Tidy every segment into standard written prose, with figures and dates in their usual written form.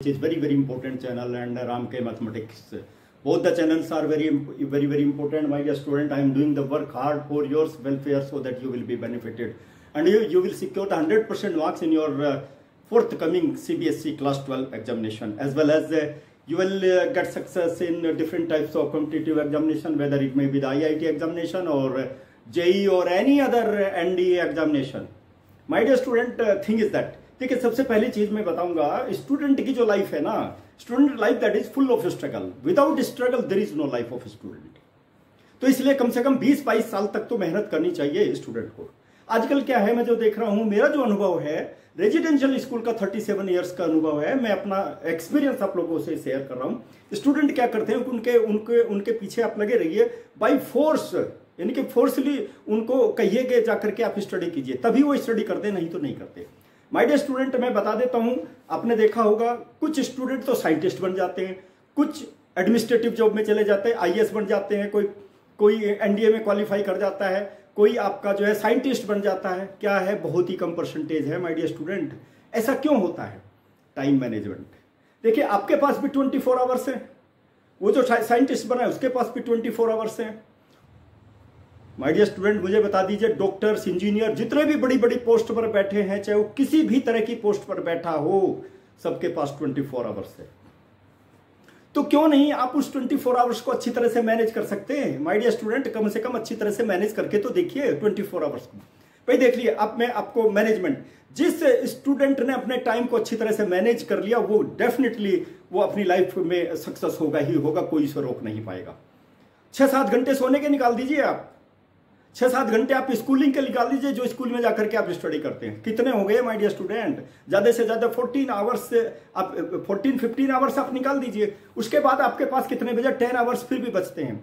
Which is very important channel, and Ramke Mathematics. Both the channels are very important. My dear student, I am doing the work hard for your welfare so that you will be benefited, and you will secure the 100% marks in your forthcoming CBSE class 12 examination, as well as you will get success in different types of competitive examination, whether it may be the IIT examination or JEE or any other NDA examination. My dear student, thing is that देखिए, सबसे पहली चीज मैं बताऊंगा, student की जो life है ना, student life that is full of struggle. Without struggle there is no life of student. तो इसलिए कम से कम 20-22 साल तक तो मेहनत करनी चाहिए स्टूडेंट को. आजकल क्या है, मैं जो देख रहा हूं, मेरा जो अनुभव है रेजिडेंशियल स्कूल का 37 ईयर्स का अनुभव है. मैं अपना एक्सपीरियंस आप लोगों से शेयर कर रहा हूं. स्टूडेंट क्या करते हैं, उनके पीछे आप लगे रहिए बाई फोर्स, यानी कि फोर्सली उनको कहिए कि जाकर के आप स्टडी कीजिए, तभी वो स्टडी करते, नहीं तो नहीं करते. माय डियर स्टूडेंट, मैं बता देता हूं, आपने देखा होगा कुछ स्टूडेंट तो साइंटिस्ट बन जाते हैं, कुछ एडमिनिस्ट्रेटिव जॉब में चले जाते हैं, आईएएस बन जाते हैं, कोई एनडीए में क्वालिफाई कर जाता है, कोई आपका जो है साइंटिस्ट बन जाता है. क्या है, बहुत ही कम परसेंटेज है. माय डियर स्टूडेंट, ऐसा क्यों होता है? Time management. देखिए, आपके पास भी 24 आवर्स है, वो जो साइंटिस्ट बना है उसके पास भी 24 आवर्स है. माय डियर स्टूडेंट, मुझे बता दीजिए, डॉक्टर्स, इंजीनियर, जितने भी बड़ी बड़ी पोस्ट पर बैठे हैं, चाहे वो किसी भी तरह की पोस्ट पर बैठा हो, सबके पास 24 आवर्स है. तो क्यों नहीं आप उस 24 आवर्स को अच्छी तरह से मैनेज कर सकते हैं? माय डियर स्टूडेंट, कम से कम अच्छी तरह से मैनेज करके तो देखिए 24 आवर्स को. भाई देख लिए, अब मैं आपको मैनेजमेंट, जिस स्टूडेंट ने अपने टाइम को अच्छी तरह से मैनेज कर लिया, वो डेफिनेटली वो अपनी लाइफ में सक्सेस होगा ही होगा, कोई उसे रोक नहीं पाएगा. 6-7 घंटे सोने के निकाल दीजिए आप, 6-7 घंटे आप स्कूलिंग के निकाल दीजिए, जो स्कूल में जाकर के आप स्टडी करते हैं. कितने हो गए माय डियर स्टूडेंट? ज्यादा से ज्यादा 14 आवर्स से आप 14-15 आवर्स आप निकाल दीजिए. उसके बाद आपके पास कितने बजे? 10 आवर्स फिर भी बचते हैं.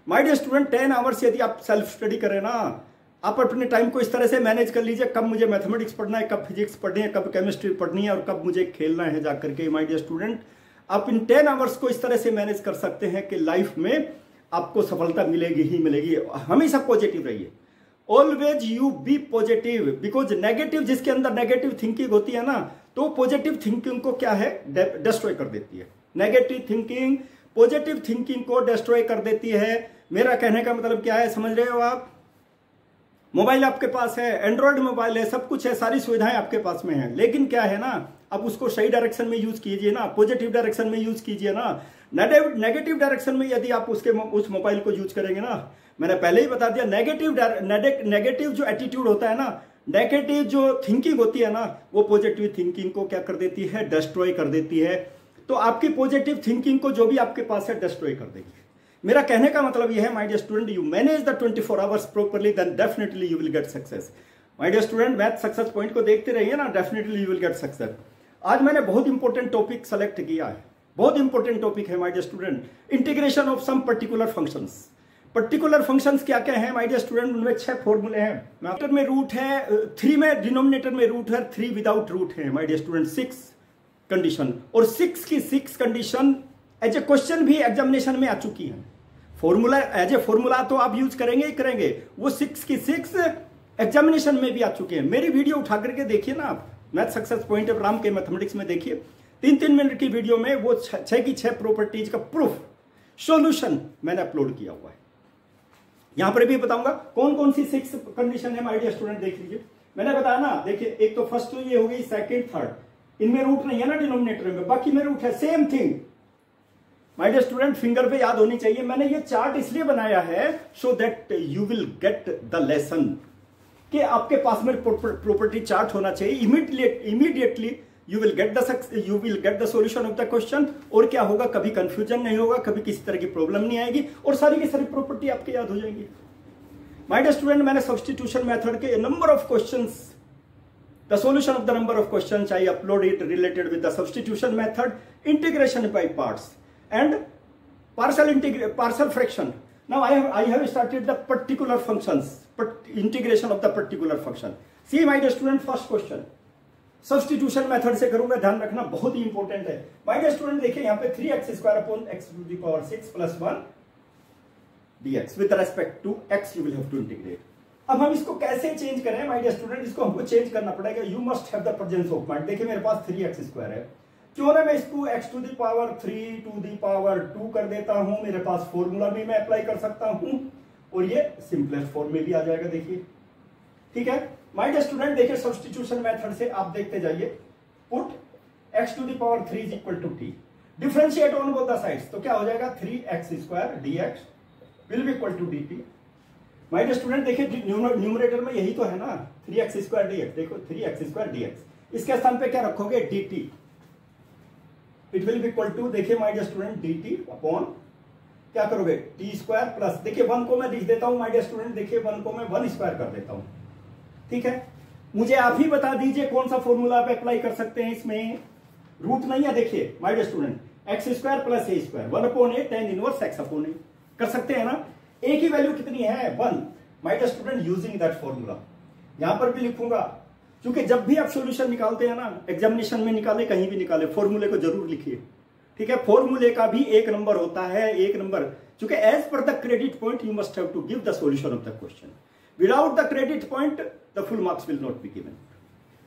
माय डियर स्टूडेंट, 10 आवर्स यदि आप सेल्फ स्टडी करें ना, आप अपने टाइम को इस तरह से मैनेज कर लीजिए, कब मुझे मैथमेटिक्स पढ़ना है, कब फिजिक्स पढ़नी है, कब केमिस्ट्री पढ़नी है और कब मुझे खेलना है जाकर के. माय डियर स्टूडेंट, आप इन 10 आवर्स को इस तरह से मैनेज कर सकते हैं कि लाइफ में आपको सफलता मिलेगी ही मिलेगी. हमेशा पॉजिटिव रहिए. Always you be positive, because negative, जिसके अंदर नेगेटिव थिंकिंग होती है ना, तो पॉजिटिव थिंकिंग को क्या है, डिस्ट्रॉय कर देती है. नेगेटिव थिंकिंग पॉजिटिव थिंकिंग को डिस्ट्रॉय कर देती है. मेरा कहने का मतलब क्या है, समझ रहे हो आप? मोबाइल आपके पास है, एंड्रॉयड मोबाइल है, सब कुछ है, सारी सुविधाएं आपके पास में है, लेकिन क्या है ना, आप उसको सही डायरेक्शन में यूज कीजिए ना, पॉजिटिव डायरेक्शन में यूज कीजिए ना. नेगेटिव डायरेक्शन में यदि आप उस मोबाइल को यूज करेंगे ना, मैंने पहले ही बता दिया, नेगेटिव जो एटीट्यूड होता है ना, नेगेटिव जो थिंकिंग होती है ना, वो पॉजिटिव थिंकिंग को क्या कर देती है, डिस्ट्रॉय कर देती है. तो आपकी पॉजिटिव थिंकिंग को जो भी आपके पास है डिस्ट्रॉय कर देगी. मेरा कहने का मतलब यह है, my dear student, you manage the 24 hours properly, then definitely you will get success. My dear student, math success point को देखते रहिए ना, definitely you will get success. आज मैंने बहुत इंपॉर्टेंट टॉपिक सेलेक्ट किया है, बहुत इंपॉर्टेंट टॉपिक है my dear student. Integration of some particular functions. Particular functions क्या क्या है माय डियर स्टूडेंट? उनमें 6 फॉर्मूले हैं. डिनोमिनेटर में रूट है 3 में, डिनोमिनेटर में रूट है 3, विदाउट रूट है माय डियर स्टूडेंट 6 कंडीशन. और 6 की 6 कंडीशन एज ए क्वेश्चन भी एग्जामिनेशन में आ चुकी है. फॉर्मूला एज ए फॉर्मूला तो आप यूज करेंगे ही करेंगे, वो 6 की 6 एग्जामिनेशन में भी आ चुके हैं. मेरी वीडियो उठा करके देखिए ना आप, math success point of Ram के मैथमेटिक्स में देखिए, 3-3 मिनट की वीडियो में वो 6 की 6 प्रॉपर्टीज का प्रूफ सॉल्यूशन मैंने अपलोड किया हुआ है. यहां पर भी बताऊंगा कौन कौन सी 6 कंडीशन है माय डियर स्टूडेंट. देख लीजिए, मैंने बताया ना, देखिए, एक तो फर्स्ट तो ये हो गई, सेकंड, थर्ड, इनमें रूट नहीं है ना डिनोमिनेटर में, बाकी में रूट है. Same thing my dear student, finger पे याद होनी चाहिए. मैंने ये चार्ट इसलिए बनाया है so that you will get the lesson, कि आपके पास में प्रॉपर्टी चार्ट होना चाहिए. Immediately you will get the solution of the question. और क्या होगा, कभी कंफ्यूजन नहीं होगा, कभी किसी तरह की प्रॉब्लम नहीं आएगी, और सारी की सारी प्रॉपर्टी आपके याद हो जाएंगी. माय डियर स्टूडेंट, मैंने सब्स्टिट्यूशन मेथड के number of questions, the solution of the number of questions I upload it related with the substitution method, integration by parts and partial fraction. Now I have started the particular functions, integration of the particular function. See my dear student, first question substitution method से करूंगा, ध्यान रखना, बहुत ही important है. My dear student, देखिए यहाँ पे 3x² upon x to the power 6 plus 1 dx with respect to x you will have to integrate. अब हम इसको कैसे चेंज करें माय डियर स्टूडेंट? इसको हमको चेंज करना पड़ेगा. You must have the presence of mind. देखिए, मेरे पास 3x² है, क्यों ना मैं इसको x to the power 3 to the power 2 कर देता हूं, मेरे पास फॉर्मूला भी मैं अप्लाई कर सकता हूं और ये सिंपलेस्ट फॉर्म में भी आ जाएगा। देखिए ठीक है माय डियर स्टूडेंट, देखिए सब्स्टिट्यूशन मेथड से आप देखते जाइए। Put x to the power 3 is equal to t, differentiate on both the sides, तो क्या हो जाएगा 3x square dx will be equal to dt। My dear student देखिए न्यूमरेटर में यही तो है ना 3x स्क्वायर dx, देखो 3x स्क्वायर dx, इसके स्थान पे क्या रखोगे dt, it will be equal to, देखिए my dear student dt upon क्या करोगे t स्क्वायर प्लस, देखिए 1 को मैं लिख देता हूं माय डियर स्टूडेंट, देखिए 1 को मैं 1 स्क्वायर कर देता हूं। ठीक है, मुझे आप ही बता दीजिए कौन सा फॉर्मूला आप अप्लाई कर सकते हैं इसमें। रूट नहीं है, देखिए my dear student x square plus a square 1 upon a tan inverse x upon a, कर सकते हैं ना। ए की वैल्यू कितनी है 1, my dear student using that formula यहां पर भी लिखूंगा, क्योंकि जब भी आप सॉल्यूशन निकालते हैं ना, एग्जामिनेशन में निकाले कहीं भी निकाले, फॉर्मूले को जरूर लिखिए। ठीक है, फॉर्मूले का भी एक नंबर होता है, एक नंबर, क्योंकि as per the credit point you must have to give the solution of the question, without the credit point the full marks will not be given.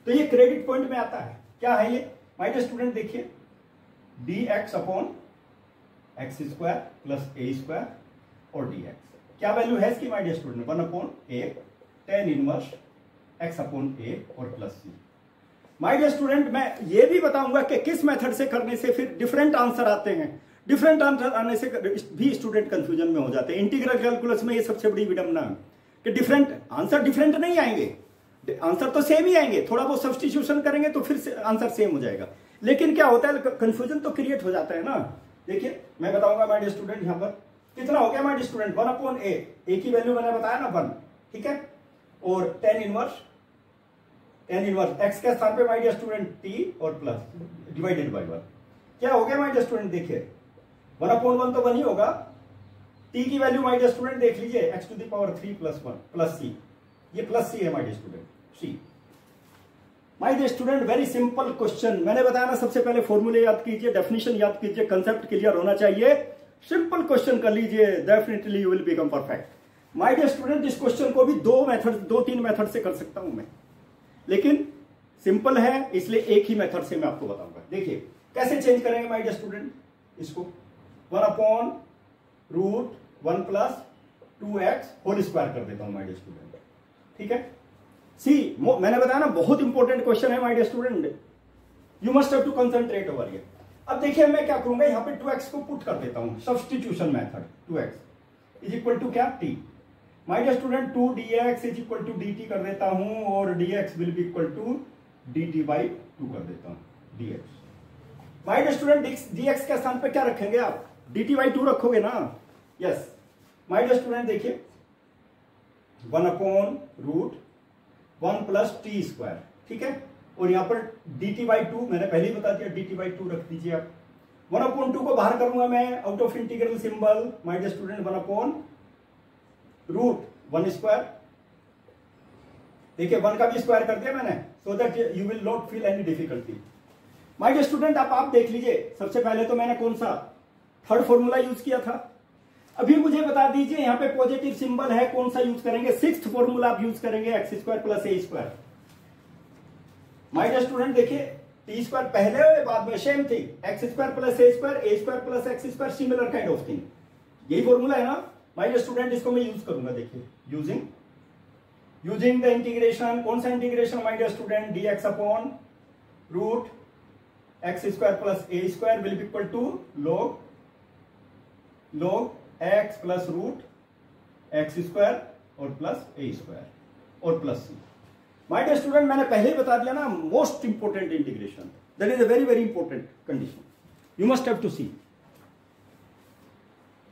तो ये क्रेडिट पॉइंट में आता है, क्या है ये माय डियर स्टूडेंट, देखिए dx upon x square plus a square और dx, क्या वैल्यू है इसकी my dear student 1 upon a tan inverse x upon a और plus C. My dear student मैं ये भी बताऊंगा कि किस मेथड से करने से फिर डिफरेंट आंसर आते हैं, डिफरेंट आंसर आने से भी स्टूडेंट कंफ्यूजन में हो जाते हैं। इंटीग्रल कैलकुलस में ये सबसे बड़ी विडंबना है कि डिफरेंट आंसर डिफरेंट नहीं आएंगे, आंसर तो सेम ही आएंगे, थोड़ा बहुत सब्स्टिट्यूशन करेंगे तो फिर आंसर सेम हो जाएगा, लेकिन क्या होता है कंफ्यूजन तो क्रिएट हो जाता है ना। देखिए मैं बताऊंगा माय डियर स्टूडेंट, यहां पर कितना हो गया माय डियर स्टूडेंट 1 अपॉन ए की वैल्यू मैंने बताया ना 1, ठीक है, और tan इनवर्स x के स्थान पे माय डियर स्टूडेंट t और प्लस डिवाइडेड बाय 1, क्या हो गया माय डियर स्टूडेंट, देखिए 1 अपॉन 1 तो 1 ही होगा, t की वैल्यू माय डियर स्टूडेंट देख लीजिए x to the power 3 plus 1 plus c, ये प्लस c है my dear student c। My dear student very simple question, मैंने बताया ना सबसे पहले फॉर्मूले याद कीजिए, डेफिनेशन याद कीजिए, कंसेप्ट क्लियर होना चाहिए, सिंपल क्वेश्चन कर लीजिए, definitely you will become perfect. My dear student इस क्वेश्चन को भी 2-3 मेथड से कर सकता हूं मैं, लेकिन सिंपल है इसलिए एक ही मेथड से मैं आपको बताऊंगा। देखिए कैसे चेंज करेंगे माय डियर स्टूडेंट, इसको 1 upon root 1 plus 2x whole square कर देता हूं माय डियर स्टूडेंट। ठीक है, सी मैंने बताया ना बहुत इंपॉर्टेंट क्वेश्चन है my dear student, you must have to concentrate over here. अब देखिए मैं क्या करूंगा, यहां पे 2x को पुट कर देता हूं, substitution method, 2x is equal to क्या t, my dear student 2 dx is equal to dt कर देता हूं, और dx will be equal to dt by 2 कर देता हूं dx। My dear student dx के स्थान पे क्या रखेंगे आप, dt बाई 2 रखोगे ना, यस। माय डियर स्टूडेंट देखिए 1 upon root 1 plus T square, ठीक है, और यहां पर dt बाई 2 मैंने पहले ही बता दिया, dt बाई 2 रख दीजिए आप। 1 अपॉन 2 को बाहर करूंगा मैं, out of integral symbol, my dear student 1 upon root 1 square, देखिए 1 का भी स्क्वायर कर दिया मैंने, so that you will not feel any difficulty. My dear student आप देख लीजिए, सबसे पहले तो मैंने कौन सा थर्ड फॉर्मूला यूज किया था, अभी मुझे बता दीजिए यहाँ पे पॉजिटिव सिंबल है, कौन सा यूज करेंगे, 6th फॉर्मूला आप यूज करेंगे x square plus a square. My dear student देखिए टी स्क्वायर पहले और बाद में सेम थी, x square plus a square plus x square, similar kind of thing, यही फॉर्मूला है ना माय डियर स्टूडेंट, इसको मैं यूज करूंगा। देखिए यूजिंग द इंटीग्रेशन, कौन सा integration my dear student, dx upon root x square plus a square will be equal to log x plus root x square और प्लस ए स्क्वायर और plus C. My dear student मैंने पहले ही बता दिया ना, most important integration, that is a very very important condition, you must have to see.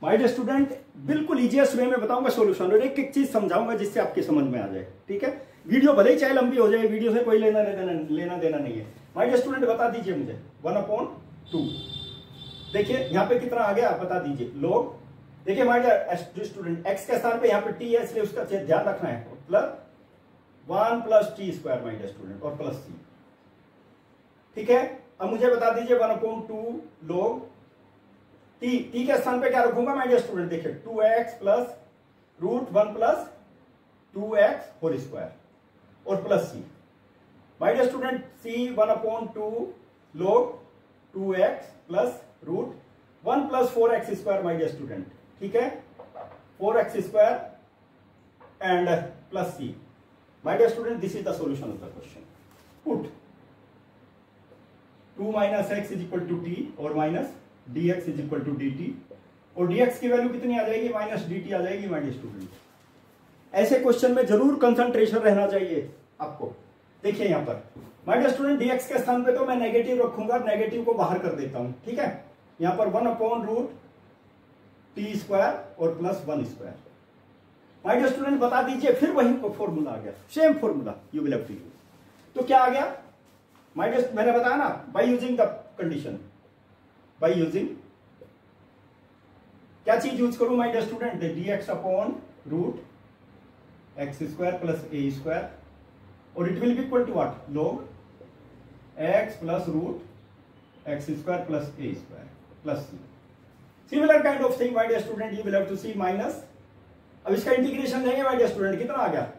My dear student बिल्कुल easiest way में बताऊंगा सॉल्यूशन, और एक एक चीज समझाऊंगा जिससे आपकी समझ में आ जाए। ठीक है, वीडियो भले ही चाहे लंबी हो जाए, वीडियो से कोई लेना देना नहीं है। माय डियर स्टूडेंट बता दीजिए मुझे 1 अपॉन 2, देखिए यहां पे कितना आ गया आप बता दीजिए, लोग देखिए माय डियर स्टूडेंट एक्स के स्थान पे यहाँ पे टी है, इसलिए उसका ध्यान रखना है, plus 1 plus T square my dear student और प्लस सी। ठीक है, अब मुझे बता दीजिए 1 अपॉन 2 लोग टी के स्थान पे क्या रखूंगा माय डियर स्टूडेंट, देखिए 2x plus root 1 plus 2x whole square और plus C. My dear student C 1 upon 2 log 2x plus root 1 plus 4x square my dear student, ठीक है, 4x square and plus c. My dear student, this is the solution of the question. Put 2 minus x is equal to T और minus dx is equal to dt, और dx की value कितनी आ जाएगी, minus dt आ जाएगी my dear student. ऐसे question में जरूर concentration रहना चाहिए आपको. देखिए यहां पर माय डियर स्टूडेंट, dx के स्थान पे तो मैं नेगेटिव रखूंगा, नेगेटिव को बाहर कर देता हूं, ठीक है. यहां पर 1 अपॉन रूट टी स्क्वायर और plus 1 square. My dear student बता दीजिए, फिर वही फॉर्मूला आ गया, same formula you will have to use. तो क्या आ गया माय डियर, मैंने बताया ना, by using the condition, by using क्या चीज यूज करूं my dear student, dx upon root x square plus a square, और it will be equal to what, log x plus root x square plus a square plus c. Similar kind of thing my dear student you will have to see minus. अब इसका integration देंगे my dear student, कितना आ गया,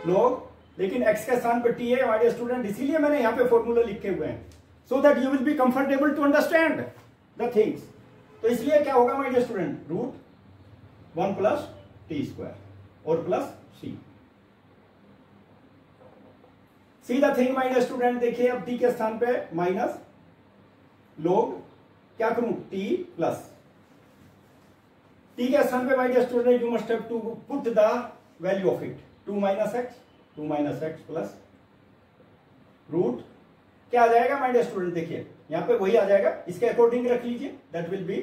log, लेकिन x के स्थान पर t है माय डियर स्टूडेंट, इसीलिए मैंने यहां पे फॉर्मूला लिखे हुए हैं, so that you will be comfortable to understand the things. तो इसलिए क्या होगा my dear student, root 1 plus T square और plus c. See the thing my dear student, देखिए अब t के स्थान पे माइनस log क्या करूं, t प्लस t के स्थान पे my dear student you must have to put the value of it, 2 minus x plus root क्या आ जाएगा माय डियर स्टूडेंट, देखिए यहां पे वही आ जाएगा, इसके अकॉर्डिंग रख लीजिए, दैट विल बी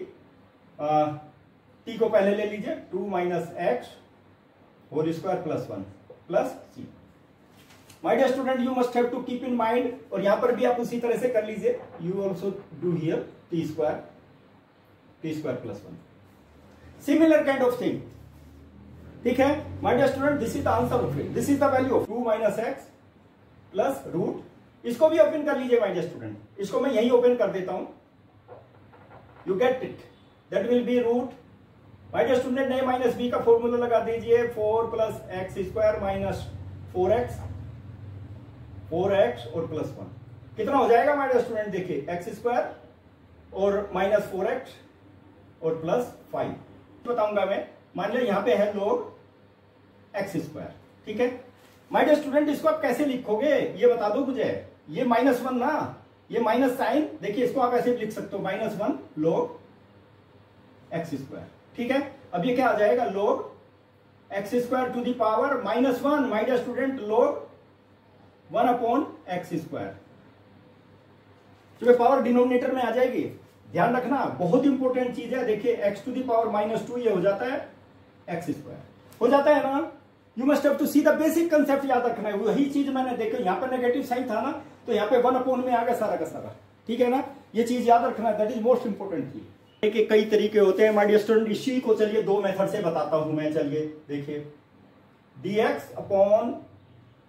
t को पहले ले लीजिए, 2 minus x whole square plus 1 plus c. My dear student you must have to keep in mind, और यहां पर भी आप उसी तरह से कर लीजिए, you also do here t square plus 1. Similar kind of thing, ठीक है my dear student, this is the answer of it, this is the value of 2 minus x plus root. इसको भी ओपन कर लीजिए माय डियर स्टूडेंट, इसको मैं यही open कर देता हूं, you get it, that will be root my dear student, नहीं माइनस बी का फॉर्मूला लगा दीजिए, 4 plus x square minus 4x और प्लस 1, कितना हो जाएगा माय डियर स्टूडेंट, देखिए एक्स स्क्वायर और माइनस 4x और प्लस 5. बताऊंगा मैं, मान लो यहां पे है log एक्स स्क्वायर, ठीक है माय डियर स्टूडेंट. इसको आप कैसे लिखोगे ये बता दो मुझे, ये -1 ना, ये माइनस साइन, देखिए इसको आप ऐसे भी लिख सकते हो, -1 log एक्स स्क्वायर, ठीक है. अब ये क्या आ जाएगा, log x square to the power -1 my dear student, log 1 upon x square, तो पावर डिनोमिनेटर में आ जाएगी. ध्यान रखना, बहुत इंपॉर्टेंट चीज है. देखिए x टू दी पावर -2 ये हो जाता है एक्स स्क्वायर, हो जाता है ना. You must have to see the basic concept, याद रखना है. वही चीज मैंने देखा, यहाँ पर नेगेटिव साइन था ना, तो यहाँ पे 1 अपॉन में आ गया सारा का सारा, ठीक है ना. ये चीज याद रखना है, दैट इज मोस्ट इंपॉर्टेंट चीज. देखिए कई तरीके होते हैं माय डियर स्टूडेंट, इसी को चलिए 2 मेथड से बताता हूं मैं. चलिए देखिए, dx upon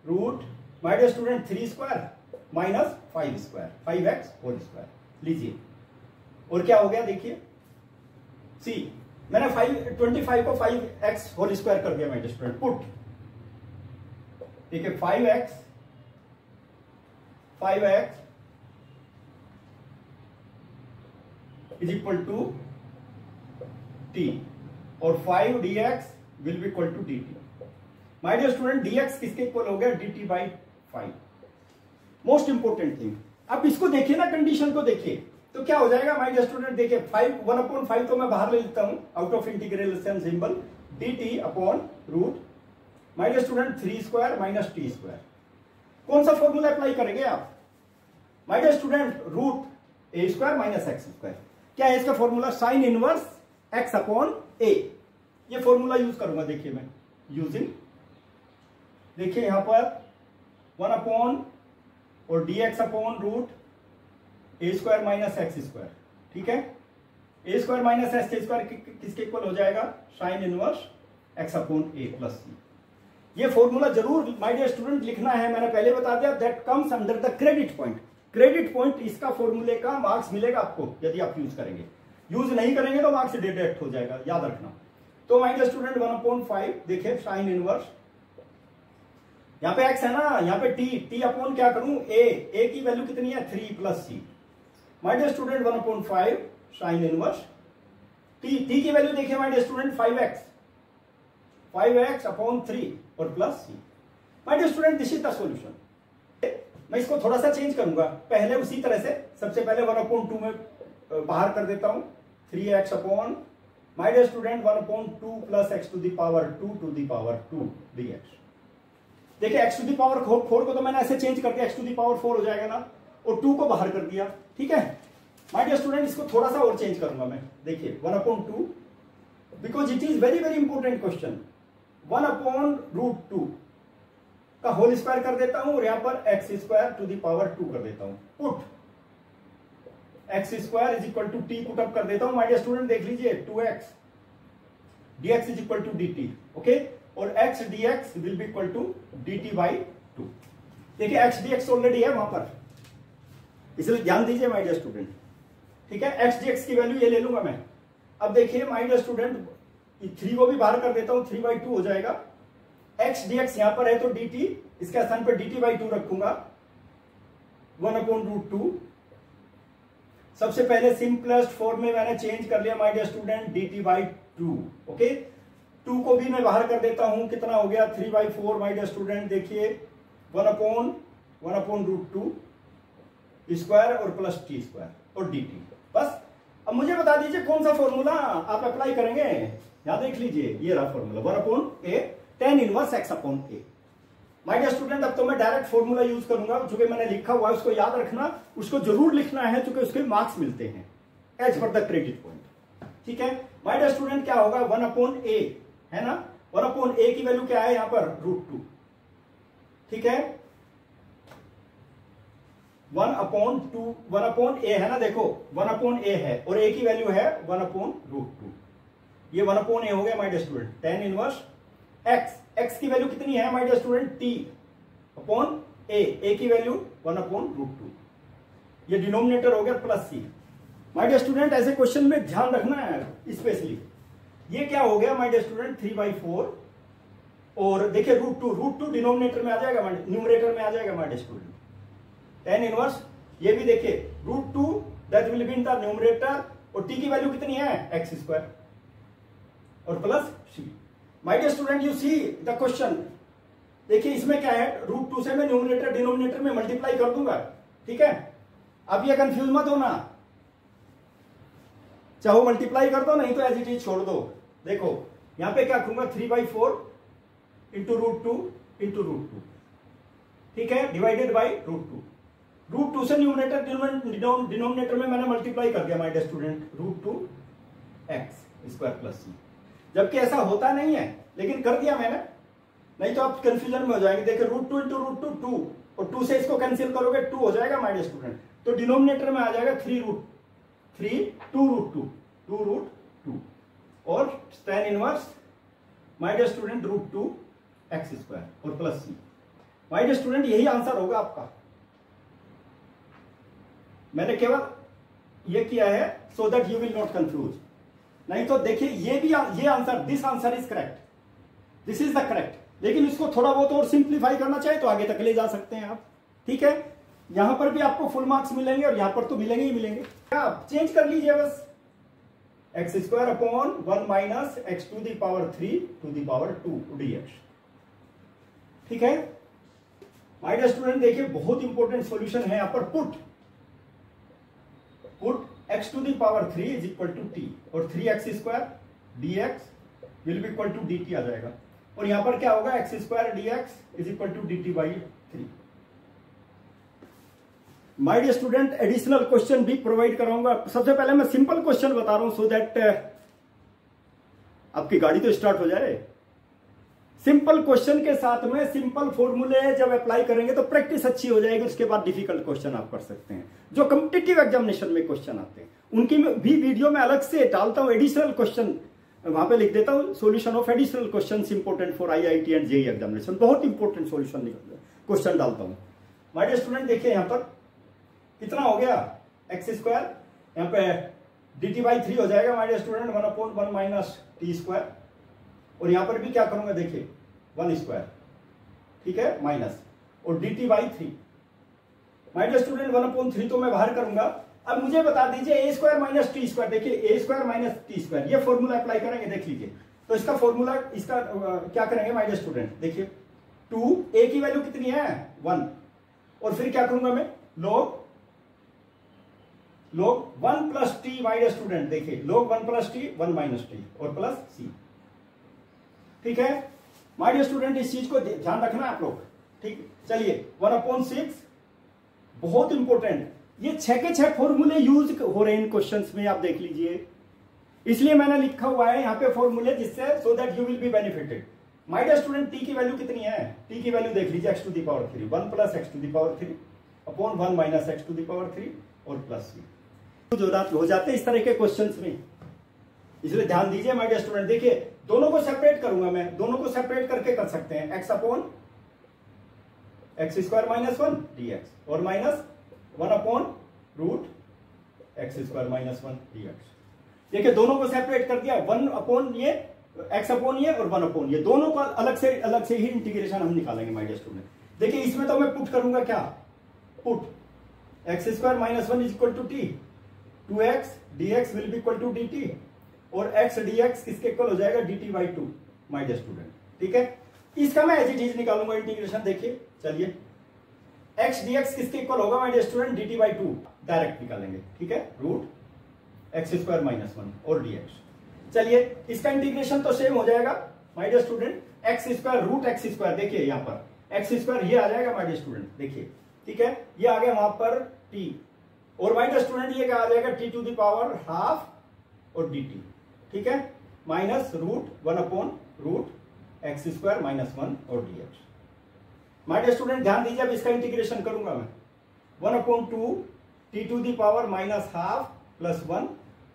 root my dear student 3 square minus 5 square, 5x whole square लीजिए, और क्या हो गया देखिए, सी मैंने 25 को 5x होल स्क्वायर कर दिया माय डियर स्टूडेंट, पुट, ठीक है 5x is equal to t और 5 dx will be equal to dt. My dear student dx किसके इक्वल हो गया, dt by 5. Most important thing, अब इसको देखिए ना, कंडीशन को देखिए, तो क्या हो जाएगा माय डियर स्टूडेंट, देखिए 1 अपॉन 5 तो मैं बाहर ले लेता हूं, out of integration symbol, dt upon root my dear student 3 square minus t square. कौन सा फॉर्मूला अप्लाई करेंगे आप my dear student, root a square minus x square. क्या है इसका formula, sine inverse x upon a. ये formula use करूंगा, देखिए मैं यूजिंग, देखिए यहां पर 1 अपॉन और dx upon root a square minus x square, ठीक है. ए स्क्वायर माइनस एक्स स्क्वायर किसके इक्वल हो जाएगा, साइन इनवर्स एक्स अपॉन ए प्लस सी. ये फॉर्मूला जरूर माय डियर स्टूडेंट लिखना है, मैंने पहले बता दिया, that comes under the credit point. Credit point इसका फॉर्मूले का मार्क्स मिलेगा आपको यदि आप यूज करेंगे. यूज नहीं करेंगे तो मार्क्स डिडक्ट हो जाएगा, याद रखना. तो माय डियर स्टूडेंट 1/5 देखिए साइन इनवर्स, यहाँ पे x है ना, यहाँ पे t अपॉन क्या करूं, a की वैल्यू कितनी है 3 plus c, my dear student 1/5 sine inverse t. T की वैल्यू देखिए my dear student 5x upon 3 और plus C. My dear student this is the solution. मैं इसको थोड़ा सा चेंज करूंगा, पहले उसी तरह से सबसे पहले 1/2 में बाहर कर देता हूं 3x upon my dear student 1/2 plus x to the power 2 dx। देखिए x टू द पावर 4 को तो मैंने ऐसे चेंज कर दिया, x टू द पावर 4 हो जाएगा ना, और 2 को बाहर कर दिया। ठीक है माय डियर स्टूडेंट, इसको थोड़ा सा और चेंज करूंगा मैं। देखिए 1/2 because it is very very important question, 1/√2 का होल स्क्वायर कर देता हूं और यहां पर x² टू द पावर 2 कर देता हूं। Put x² is equal to t put up कर देता हूं। माय डियर स्टूडेंट देख लीजिए 2x dx is equal to dt। Okay, और x dx will be equal to dt by 2। देखिए x dx ऑलरेडी है वहां पर, इसलिए ध्यान दीजिए माय डियर स्टूडेंट। ठीक है, x dx की वैल्यू ये ले लूंगा मैं। अब देखिए माय डियर स्टूडेंट 3 को भी बाहर कर देता हूं, 3/2 हो जाएगा। x dx यहां पर है तो dt, इसके स्थान पर dt बाई 2 रखूंगा, 1/√2। सबसे पहले सिंपलेस्ट फॉर्म में मैंने चेंज कर लिया my dear student dt by 2। Okay, 2 को भी मैं बाहर कर देता हूं, कितना हो गया 3/4 माय डियर स्टूडेंट। देखिए 1/√2 स्क्वायर और प्लस टी स्क्वायर और dt। बस अब मुझे बता दीजिए कौन सा फॉर्मूला आप अप्लाई करेंगे। यहां देख लीजिए, ये रहा formula 1/a tan inverse x अपॉन a। माय डियर स्टूडेंट, अब तो मैं डायरेक्ट फॉर्मूला यूज करूंगा, चूंकि मैंने लिखा हुआ है उसको याद रखना, उसको जरूर लिखना है चूंकि उसके मार्क्स मिलते हैं as per the credit point. ठीक है माय डियर स्टूडेंट, क्या होगा 1/a है ना, 1/a की वैल्यू क्या है यहां पर √2। ठीक है 1/a है ना, देखो 1/a है और a की वैल्यू है 1/√2। ये 1/a हो गया my dear student. tan inverse x की वैल्यू कितनी है my dear student t upon a की वैल्यू 1/√2। ये डिनोमिनेटर हो गया plus c। My dear student ऐसे क्वेश्चन में ध्यान रखना है स्पेशली, ये क्या हो गया माय डियर स्टूडेंट 3/4 और देखिए √2 डिनोमिनेटर में आ जाएगा, न्यूमरेटर में आ जाएगा my dear student. tan inverse ये भी देखिए √2 that will be in the numerator और t की वैल्यू कितनी है x² और plus c। My dear student you see the question, देखिए इसमें क्या है √2 से मैं न्यूमरेटर डिनोमिनेटर में मल्टीप्लाई कर दूंगा। ठीक है, अब ये कंफ्यूज मत होना, चाहो मल्टीप्लाई कर दो, नहीं तो एज इट इज छोड़ दो। देखो यहां पे क्या करूंगा 3/4 इंटू √2। ठीक है, डिवाइडेड बाई √2 से न्यूमरेटर डिनोमिनेटर में मैंने मल्टीप्लाई कर दिया my dear student √2x² plus c। जबकि ऐसा होता नहीं है लेकिन कर दिया मैंने, नहीं तो आप कंफ्यूजन में हो जाएंगे। देखिए √2 इंटू √2 2 और 2 से इसको कैंसिल करोगे 2 हो जाएगा माय डियर स्टूडेंट, तो डिनोमिनेटर में आ जाएगा 2√2 और tan inverse my dear student √2x² और plus c। My dear student यही आंसर होगा आपका। मैंने केवल ये किया है so that you will not confuse, नहीं तो देखिए ये answer, this answer is correct, this is the correct. लेकिन इसको थोड़ा बहुत और सिंप्लीफाई करना चाहे तो आगे तक ले जा सकते हैं आप। ठीक है, यहां पर भी आपको फुल मार्क्स मिलेंगे और यहां पर तो मिलेंगे ही मिलेंगे। आप चेंज कर लीजिए बस, x² upon 1 minus x to the power 3 to the power 2 dx। ठीक है माय डियर स्टूडेंट, देखिए बहुत इंपॉर्टेंट सॉल्यूशन है यहां पर। Put x to the power 3 is equal to t और 3x² dx will be equal to dt आ जाएगा, और यहां पर क्या होगा x² dx is equal to dt by 3। My dear student, additional question भी प्रोवाइड कराऊंगा। सबसे पहले मैं सिंपल क्वेश्चन बता रहा हूं सो दैट आपकी गाड़ी तो स्टार्ट हो जाए। सिंपल क्वेश्चन के साथ में सिंपल फॉर्मूले जब अप्लाई करेंगे तो प्रैक्टिस अच्छी हो जाएगी, उसके बाद डिफिकल्ट क्वेश्चन आप कर सकते हैं। जो कॉम्पिटिटिव एग्जामिनेशन में क्वेश्चन आते हैं उनकी भी वीडियो में अलग से डालता हूं, एडिशनल क्वेश्चन वहां पे लिख देता हूं, solution of additional question important for IIT and JEE examination, बहुत इंपॉर्टेंट सॉल्यूशन क्वेश्चन डालता हूं। माय डियर स्टूडेंट देखिए यहां पर कितना हो गया x², यहां पे dt बाई 3 हो जाएगा my dear student 1/1 minus t², और यहां पर भी क्या करूंगा देखिए 1², ठीक है, माइनस और dt by 3। My dear student 1/3 तो मैं बाहर करूंगा, अब मुझे बता दीजिए a square minus t square, देखिए a square minus t square, ये फॉर्मूला अप्लाई करेंगे, देख लीजिए। तो इसका फॉर्मूला, इसका क्या करेंगे माय डियर स्टूडेंट, देखिए 2, ए की वैल्यू कितनी है 1, और फिर क्या करूंगा मैं, log 1 plus t my dear student, देखिए log 1 plus t 1 minus t और प्लस सी। ठीक है माय डियर स्टूडेंट, इस चीज को ध्यान रखना आप लोग। ठीक, चलिए 1/6 बहुत इंपॉर्टेंट, ये 6 के 6 फॉर्मूले यूज हो रहे हैं इन क्वेश्चंस में, आप देख लीजिए, इसलिए मैंने लिखा हुआ है यहाँ पे फॉर्मूले, जिससे so that you will be benefited. My dear student, t की वैल्यू कितनी है, टी की वैल्यू देख लीजिए x to the power 3, 1 plus x to the power 3 upon 1 minus x to the power 3 और प्लस सी। हो जाते हैं इस तरह के क्वेश्चंस में, इसलिए ध्यान दीजिए माय डियर स्टूडेंट। देखिए दोनों को सेपरेट करूंगा मैं, दोनों को सेपरेट करके कर सकते हैं, x upon x square minus 1 dx और minus 1 upon root x square minus 1 dx। देखिए दोनों को सेपरेट कर दिया, 1 अपॉन ये, x अपॉन ये और 1 अपॉन ये, दोनों का अलग से ही इंटीग्रेशन हम निकालेंगे माय डियर स्टूडेंट। देखिए इसमें तो मैं पुट करूंगा, क्या put x square minus 1 is equal to t, 2x dx will be equal to dt और x dx किसके इक्वल हो जाएगा, dt by 2 my dear student. ठीक है, इसका मैं एज इट इज निकालूंगा इंटीग्रेशन। देखिए चलिए x dx किसके इक्वल होगा my dear student, dt by 2 direct निकालेंगे। ठीक है, रूट x स्क्वायर माइनस 1 और dx। चलिए इसका इंटीग्रेशन तो सेम हो जाएगा my dear student, x square root x square, देखिए यहाँ पर x स्क्वायर ये आ जाएगा माय डियर स्टूडेंट, देखिए ठीक है, ये आ गया वहां पर t, और माय डियर स्टूडेंट ये क्या आ जाएगा, t to the power half और dt। ठीक है, minus root 1 upon root x square minus 1 और dx। माय डियर स्टूडेंट ध्यान दीजिए, अब इसका इंटीग्रेशन करूंगा मैं, 1 upon 2 t to the power minus half plus 1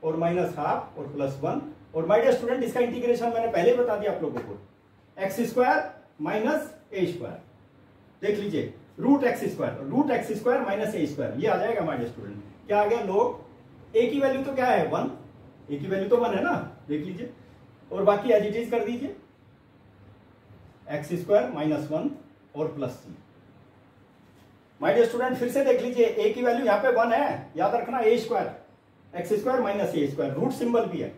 और माइनस हाफ और प्लस 1, और माय डियर स्टूडेंट इसका इंटीग्रेशन मैंने पहले ही बता दिया आप लोगों को, x square minus a square, देख लीजिए root x square minus a square, ये आ जाएगा माय डियर स्टूडेंट। क्या आ गया, log a की वैल्यू तो क्या है 1, a की वैल्यू तो 1 है ना, देख लीजिए, और बाकी एज इट इज कर दीजिए, x स्क्वायर माइनस 1 और plus C. My dear student फिर से देख लीजिए, a की वैल्यू यहाँ पे 1 है, याद रखना, a square x square minus a square, root symbol भी है।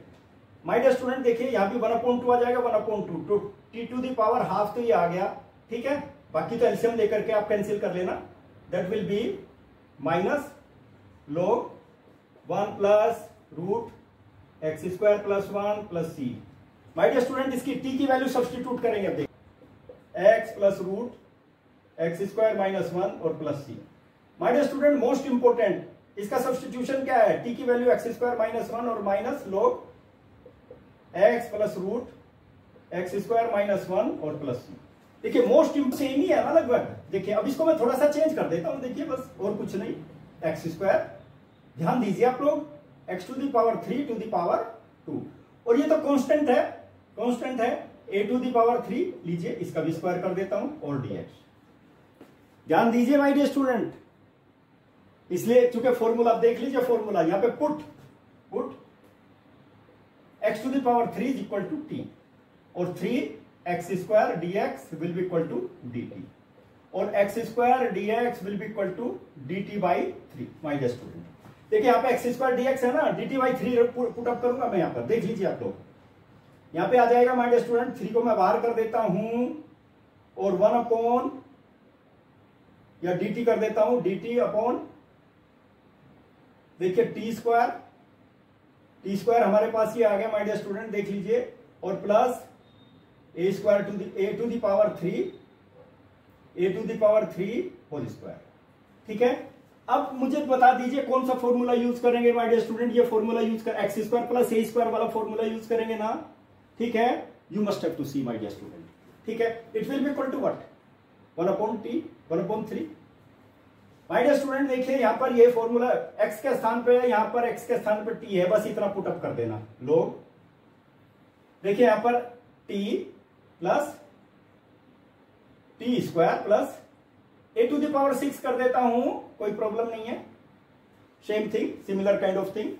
माय डियर स्टूडेंट देखिए यहाँ भी 1/2 आ जाएगा, 1/2 तो t to the power half तो ये आ गया। ठीक है, बाकी तो एलसीएम लेकर के आप कैंसिल कर लेना, that will be minus log 1 plus root x square plus 1 plus C. My dear student इसकी t की वैल्यू सब्स्टिट्यूट करेंगे, अब देखिए x plus root x square minus 1 और plus C. My dear student most important, इसका substitution क्या है, t की वैल्यू x स्क्वायर माइनस 1 और minus log x plus root x square minus 1 और प्लस सी। देखिए मोस्ट सेम ही है ना लगभग। देखिए अब इसको मैं थोड़ा सा चेंज कर देता हूं, देखिए बस और कुछ नहीं, x स्क्वायर, ध्यान दीजिए आप लोग, x to the power 3 to the power 2, और ये तो कांस्टेंट है a टू द पावर 3 लीजिए, इसका भी स्क्वायर कर देता हूं और dx। ध्यान दीजिए माय डियर स्टूडेंट, इसलिए चूंकि फॉर्मूला आप देख लीजिए, फॉर्मूला यहाँ पे put x to the power 3 is equal to t और 3x square dx will be equal to dt और x square dx will be equal to dt by 3 my dear student. देखिए यहाँ पे x स्क्वायर dx है ना, dt by 3 put up करूंगा मैं यहाँ पर, देख लीजिए आप लोग, यहाँ पे आ जाएगा माय डियर स्टूडेंट, 3 को मैं बाहर कर देता हूं और 1 अपॉन या dt कर देता हूं, dt अपॉन देखिए टी स्क्वायर हमारे पास ये आ गया माय डियर स्टूडेंट, देख लीजिए, और plus a square to the power 3 whole square. ठीक है, अब मुझे बता दीजिए कौन सा फॉर्मूला यूज करेंगे माय डियर स्टूडेंट, ये फॉर्मूला यूज कर x square plus a square वाला फॉर्मूला यूज करेंगे ना। ठीक है, you must have to see my dear student. ठीक है, it will be equal to what, 1/3 my dear student. देखिए यहाँ पर ये फॉर्मूला x के स्थान पे है, यहाँ पर x के स्थान पर t है, बस इतना पुटअप कर देना, लोग देखिए यहाँ पर t plus T square plus a to the power 6 कर देता हूं, कोई प्रॉब्लम नहीं है, same thing, similar kind of thing,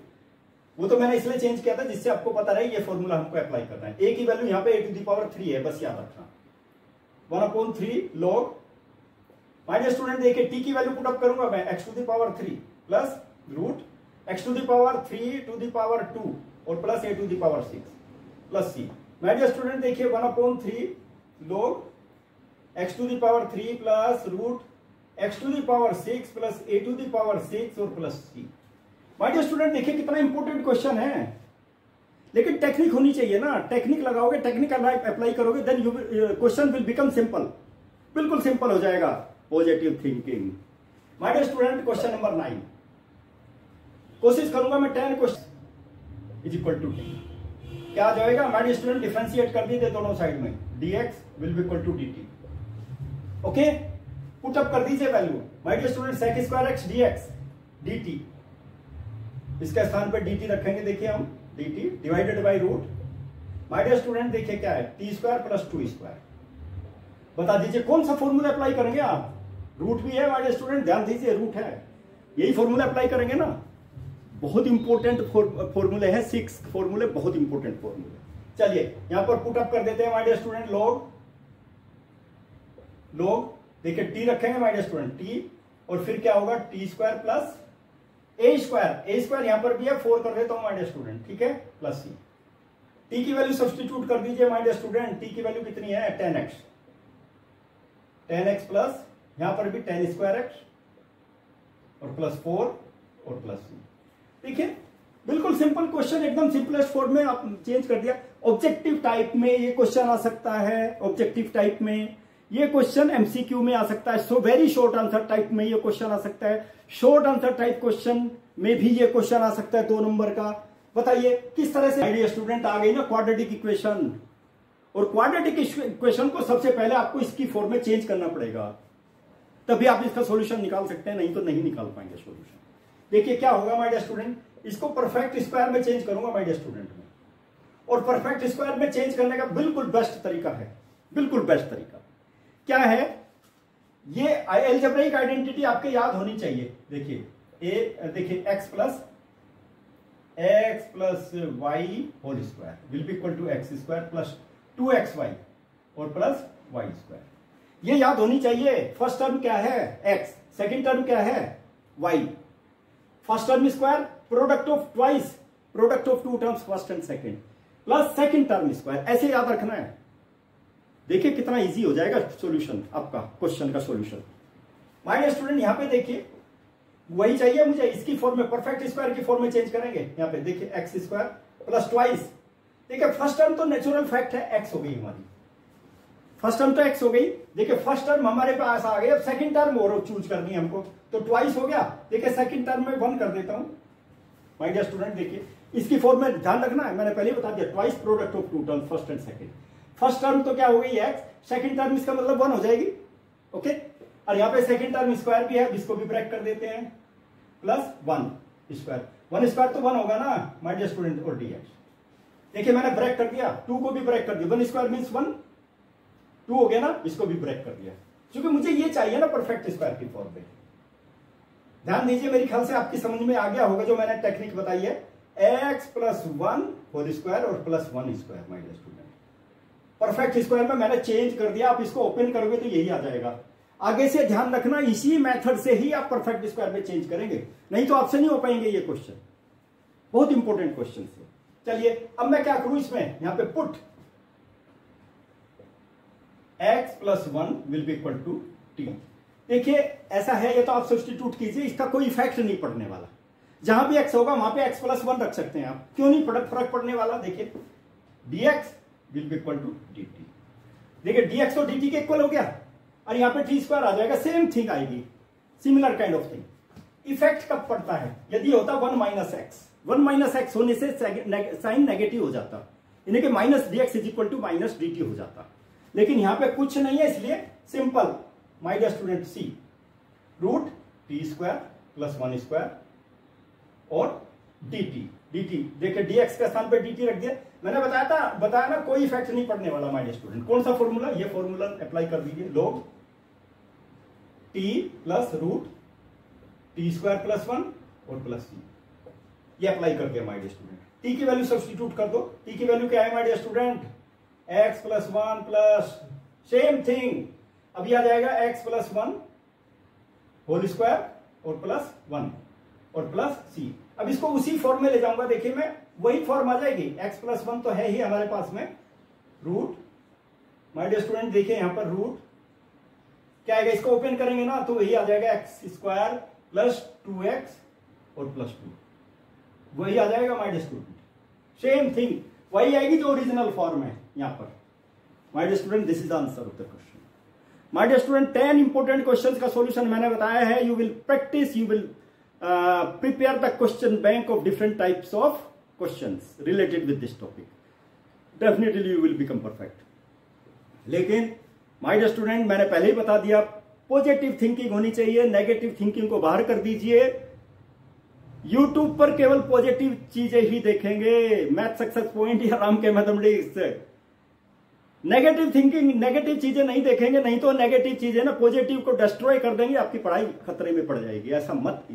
वो तो मैंने इसलिए चेंज किया था जिससे आपको पता रहे ये फॉर्मूला हमको अप्लाई करना है। a की वैल्यू यहाँ पे a टू द पावर 3 है, बस याद रखना, 1/3 log। माय डियर स्टूडेंट देखिए t की वैल्यू पुट अप करूंगा मैं, x to the power 3 plus root X to the power 3 to the power 2 और plus A to the power 6 plus C. My dear student देखिए 1/3 log X to the power 3 plus root X to the power 6 plus A to the power 6 और plus C. My dear student देखिए कितना important question है, लेकिन technique होनी चाहिए ना। Technique लगाओगे, टेक्निक अप्लाई करोगे, then question will become simple, बिल्कुल सिंपल हो जाएगा। Positive thinking. My dear student question number 9 कोशिश करूंगा मैं 10 क्वेश्चन इज इक्वल टू 10। क्या आ जाएगा माय डियर स्टूडेंट? डिफरेंशिएट कर दीजिए दोनों साइड में, dx will be equal to dt। Okay, put up कर दीजिए value. My dear student sec square x dx dt, इसके स्थान पर dt रखेंगे। देखिए हम dt divided by root, my dear student देखिए क्या है, t स्क्वायर प्लस 2 स्क्वायर। बता दीजिए कौन सा फॉर्मूला अप्लाई करेंगे आप? रूट भी है माय डियर स्टूडेंट, ध्यान दीजिए रूट है, यही फॉर्मूला अप्लाई करेंगे ना। बहुत इंपॉर्टेंट फॉर्मूले हैं, 6 फॉर्मूले, बहुत इंपॉर्टेंट फॉर्मूले। चलिए यहां पर पुट अप कर देते हैं माय डियर स्टूडेंट। log देखिए t रखेंगे माय डियर स्टूडेंट t, और फिर क्या होगा t square plus a square यहां पर भी है, 4 कर देता हूं माय डियर स्टूडेंट, ठीक है, प्लस c। t की वैल्यू सब्स्टिट्यूट कर दीजिए माय डियर स्टूडेंट। t की वैल्यू कितनी है? 10x प्लस यहां पर भी 10 स्क्वायर x और प्लस 4 और प्लस c। देखिए बिल्कुल सिंपल क्वेश्चन, एकदम सिंपलेस्ट फॉर्म में आप चेंज कर दिया। ऑब्जेक्टिव टाइप में ये क्वेश्चन आ सकता है, ऑब्जेक्टिव टाइप में ये क्वेश्चन एमसीक्यू में आ सकता है, so very short answer type में ये क्वेश्चन आ सकता है, शॉर्ट आंसर टाइप क्वेश्चन में भी ये क्वेश्चन आ सकता है 2 नंबर का। बताइए किस तरह से आइडिया स्टूडेंट आ गई ना क्वाड्रेटिक इक्वेशन, और क्वाड्रेटिक इक्वेशन को सबसे पहले आपको इसकी फॉर्म में चेंज करना पड़ेगा, तभी आप इसका सॉल्यूशन निकाल सकते हैं, नहीं तो नहीं निकाल पाएंगे सॉल्यूशन। देखिए क्या होगा माय डियर स्टूडेंट, इसको परफेक्ट स्क्वायर में चेंज करूंगा माय डियर स्टूडेंट में, और परफेक्ट स्क्वायर में चेंज करने का बिल्कुल बेस्ट तरीका है, बिल्कुल बेस्ट तरीका क्या है? ये अलजेब्रिक आइडेंटिटी आपके याद होनी चाहिए। देखिए x plus Y whole square will be equal to X square plus 2xy और प्लस वाई स्क्वायर, ये याद होनी चाहिए। फर्स्ट टर्म क्या है? x, सेकंड टर्म क्या है? y। First term square product of twice, product of 2 terms first and second, plus second term square, ऐसे याद रखना है। देखिए कितना इजी हो जाएगा सॉल्यूशन, आपका क्वेश्चन का सॉल्यूशन। माय डियर स्टूडेंट यहां पे देखिए वही चाहिए मुझे, इसकी फॉर्म में परफेक्ट स्क्वायर की फॉर्म में चेंज करेंगे। यहां पे देखिए एक्स स्क्वायर प्लस ट्वाइस, देखिए फर्स्ट टर्म तो नेचुरल फैक्ट है एक्स हो गई हमारी, फर्स्ट टर्म तो एक्स हो गई। देखिए फर्स्ट टर्म हमारे पास आ गई, अब सेकंड टर्म और चूज करनी है हमको, तो ट्वाइस हो गया। देखिए सेकंड टर्म में 1 कर देता हूं माय डियर स्टूडेंट। देखिए इसकी फॉर्म में ध्यान रखना है, मैंने पहले बता दिया, twice product of 2 term first and second. First term तो क्या हो गई एक्स, सेकंड टर्म इसका मतलब 1 हो जाएगी, ओके। और यहां पे सेकंड टर्म स्क्वायर भी है, इसको भी ब्रेक कर देते हैं, प्लस 1 स्क्वायर, 1 स्क्वायर तो 1 होगा ना माय डियर स्टूडेंट, और dx। देखिए मैंने ब्रेक कर दिया, 2 को भी ब्रेक कर दिया, 1 स्क्वायर मीन्स 1, 2 हो गया ना, इसको भी ब्रेक कर दिया, क्योंकि मुझे ये चाहिए ना परफेक्ट स्क्वायर की फॉर्म में। ध्यान दीजिए, मेरे ख्याल से आपकी समझ में आ गया होगा जो मैंने टेक्निक बताई है, x प्लस 1 होल स्क्वायर और plus 1 square my dear student. Perfect square में मैंने चेंज कर दिया, आप इसको ओपन करोगे तो यही आ जाएगा। आगे से ध्यान रखना, इसी मेथड से ही आप परफेक्ट स्क्वायर में चेंज करेंगे, नहीं तो आपसे नहीं हो पाएंगे ये क्वेश्चन, बहुत इंपॉर्टेंट क्वेश्चन है। चलिए अब मैं क्या करूं इसमें, यहां पे put x plus 1 will be equal to t। देखिए ऐसा है, ये तो आप सब्स्टिट्यूट कीजिए, इसका कोई इफेक्ट नहीं पड़ने वाला, जहां भी x होगा वहां पे x प्लस 1 रख सकते हैं आप, क्यों नहीं फर्क पड़ने वाला। देखिए dx will be equal to dt, देखिए dx तो dt के इक्वल हो गया, और यहां पे टी स्क्वायर आ जाएगा, सेम थिंग आएगी, similar kind of thing. Effect कब पड़ता है? यदि होता 1 माइनस एक्स, 1 माइनस एक्स होने से साइन नेगेटिव हो जाता, यानी कि minus dx is equal to minus dt हो जाता, लेकिन यहां पे कुछ नहीं है, इसलिए simple my dear student C root T square plus 1 square और dt। देखिए dx के स्थान पे dt रख दिया, मैंने बताया ना कोई इफेक्ट नहीं पड़ने वाला माय डियर स्टूडेंट। कौन सा फॉर्मूला? ये फॉर्मूला अप्लाई कर दीजिए, log t plus root T square plus 1 और प्लस c, ये अप्लाई कर दिया माय डियर स्टूडेंट। t की वैल्यू सब्स्टिट्यूट कर दो, t की वैल्यू क्या है my dear student? x plus 1 plus same thing, अभी आ जाएगा x प्लस 1 होल स्क्वायर और प्लस 1 और प्लस c। अब इसको उसी फॉर्म में ले जाऊंगा, देखिए मैं वही फॉर्म आ जाएगी, x+1 तो है ही हमारे पास में, रूट, माय डियर स्टूडेंट देखिए यहां पर रूट क्या आएगा, इसको ओपन करेंगे ना तो वही आ जाएगा x² + 2x और +2, वही आ जाएगा my dear student, same thing वही आएगी जो ओरिजिनल फॉर्म है यहां पर। My dear student this is the answer of the question. My dear student 10 important questions का सॉल्यूशन मैंने बताया है, you will practice, you will prepare the question bank of different types of questions related with this topic, definitely you will become perfect। लेकिन my dear student मैंने पहले ही बता दिया, पॉजिटिव थिंकिंग होनी चाहिए, नेगेटिव थिंकिंग को बाहर कर दीजिए। यूट्यूब पर केवल पॉजिटिव चीजें ही देखेंगे, मैथ सक्सेस पॉइंट या राम के मैथमेटिक्स, नेगेटिव थिंकिंग, नेगेटिव चीजें नहीं देखेंगे, नहीं तो नेगेटिव चीजें ना पॉजिटिव को डिस्ट्रॉय कर देंगे, आपकी पढ़ाई खतरे में पड़ जाएगी, ऐसा मत कीजिए।